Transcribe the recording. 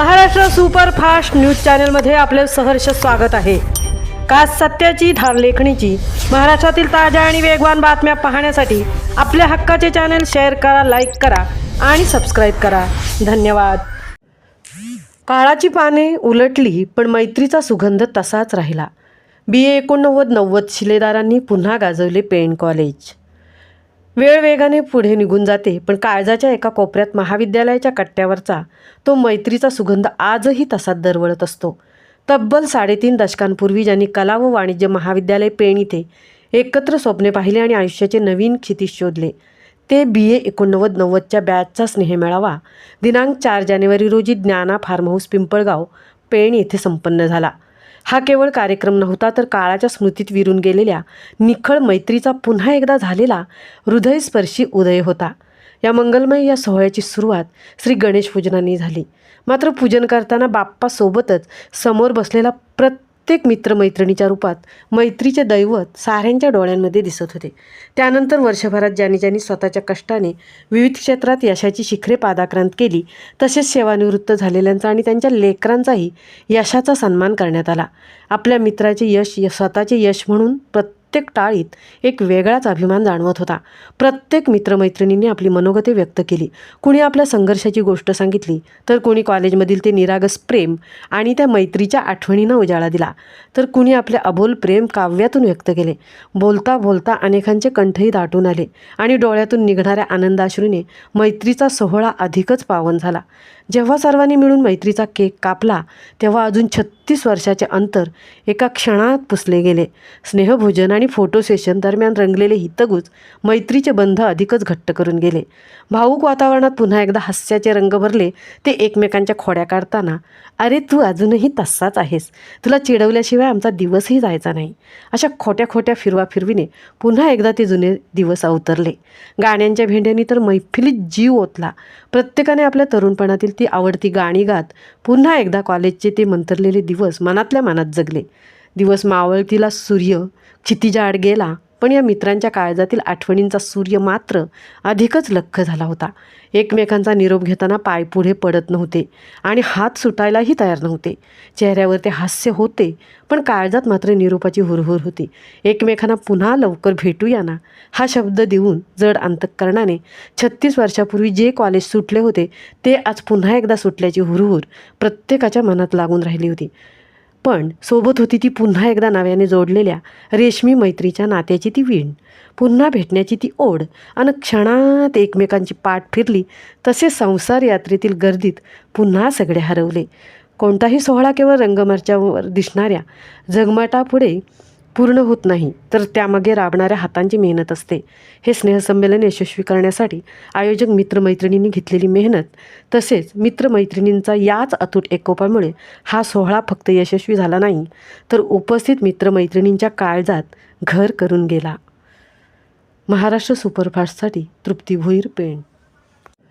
Maharashtra superfast news चॅनलमध्ये आपले सहर्ष स्वागत आहे। का सत्याची धार लेखणीची महाराष्ट्रातील ताज्या आणि वेगवान बातम्या पाहण्यासाठी आपल्या हक्काचे चॅनल शेअर करा, लाईक करा आणि सबस्क्राईब करा। धन्यवाद। काळाची पाने उलटली पण मैत्रीचा सुगंध तसाच राहिला। BA 89-90 शिलेदारांनी पुन्हा गाजवले पेण कॉलेज। वेळ वेगाने पुढे निघून जाते पण काळजाच्या एका कोपऱ्यात महाविद्यालयाच्या कट्ट्यावरचा तो मैत्रीचा सुगंध आजही तसाच दरवळत असतो। तब्बल 3.5 दशकांपूर्वी ज्यांनी कला व वाणिज्य महाविद्यालय पेण इथे एकत्र स्वप्ने पाहिले आणि आयुष्याचे नवीन क्षितिज शोधले, ते BA 89-90च्या बॅचचा स्नेहमेळावा दिनांक 4 जानेवारी रोजी ज्ञाना फार्म हाऊस पिंपळगाव पेण येथे संपन्न झाला। हा केवळ कार्यक्रम नव्हता तर काळाच्या स्मृतीत विरून गेलेल्या निखळ मैत्रीचा पुन्हा एकदा झालेला हृदयस्पर्शी उदय होता। या मंगलमय या सोहळ्याची सुरुवात श्री गणेश पूजनाने झाली। मात्र पूजन करताना बाप्पासोबतच समोर बसलेला प्रत्येक मित्रमैत्रिणीच्या रूपात मैत्रीचे दैवत साऱ्यांच्या डोळ्यांमध्ये दिसत होते। त्यानंतर वर्षभरात ज्यांनी स्वतःच्या कष्टाने विविध क्षेत्रात यशाची शिखरे पादाक्रांत केली, तसेच सेवानिवृत्त झालेल्यांचा आणि त्यांच्या लेकरांचाही यशाचा सन्मान करण्यात आला। आपल्या मित्राचे यश स्वतःचे यश म्हणून प्रत्येक टाळीत एक वेगळाच अभिमान जाणवत होता। प्रत्येक मित्रमैत्रिणींनी आपली मनोगते व्यक्त केली। कुणी आपल्या संघर्षाची गोष्ट सांगितली तर कुणी कॉलेजमधील ते निरागस प्रेम आणि त्या मैत्रीच्या आठवणींना उजाळा दिला, तर कुणी आपले अबोल प्रेम काव्यातून व्यक्त केले। बोलता बोलता अनेकांचे कंठही दाटून आले आणि डोळ्यातून निघणाऱ्या आनंदाश्रूने मैत्रीचा सोहळा अधिकच पावन झाला। जेव्हा सर्वांनी मिळून मैत्रीचा केक कापला तेव्हा अजून 36 वर्षाचे अंतर एका क्षणात पुसले गेले। स्नेहभोजन आणि फोटो सेशन दरम्यान रंगलेले हितगुज मैत्रीचे बंध अधिकच घट्ट करून गेले। भावूक वातावरणात पुन्हा एकदा हास्याचे रंग भरले। ते एकमेकांच्या खोड्या काढताना, अरे तू अजूनही तसाच आहेस, तुला चिडवल्याशिवाय आमचा दिवसही जायचा नाही, अशा खोट्या खोट्या फिरवाफिरवीने पुन्हा एकदा ते जुने दिवस अवतरले। गाण्यांच्या भेंड्यांनी तर मैफिलीत जीव ओतला। प्रत्येकाने आपल्या तरुणपणातील ती आवडती गाणी गात पुन्हा एकदा कॉलेजचे ते मंतरलेले दिवस मनातल्या मनात जगले। दिवस मावळतीला सूर्य क्षितिजाआड गेला, पण या मित्रांच्या काळजातील आठवणींचा सूर्य मात्र अधिकच लख्ख झाला होता। एकमेकांचा निरोप घेताना पाय पुढे पडत नव्हते आणि हात सुटायलाही तयार नव्हते। चेहऱ्यावर ते हास्य होते पण काळजात मात्र निरोपाची हुरहुर होती। एकमेकांना पुन्हा लवकर भेटूया ना हा शब्द देऊन जड अंतःकरणाने 36 वर्षापूर्वी जे कॉलेज सुटले होते ते आज पुन्हा एकदा सुटल्याची हुरहुर प्रत्येकाच्या मनात लागून राहिली होती। पण सोबत होती ती पुन्हा एकदा नव्याने जोडलेल्या रेशमी मैत्रीच्या नात्याची ती वीण, पुन्हा भेटण्याची ती ओढ आणि क्षणात एकमेकांची पाठ फिरली तसे संसार यात्रेतील गर्दीत पुन्हा सगळे हरवले। कोणताही सोहळा केवळ रंगमंचावर दिसणाऱ्या झगमगाटापुढे पूर्ण होत नाही, तर त्यामागे राबणाऱ्या हातांची मेहनत असते। हे स्नेहसंमेलन यशस्वी करण्यासाठी आयोजक मित्रमैत्रिणींनी घेतलेली मेहनत तसेच मित्रमैत्रिणींचा याच अतूट एकोपामुळे हा सोहळा फक्त यशस्वी झाला नाही तर उपस्थित मित्रमैत्रिणींच्या काळजात घर करून गेला। महाराष्ट्र सुपरफास्टसाठी तृप्ती भोईर, पेण।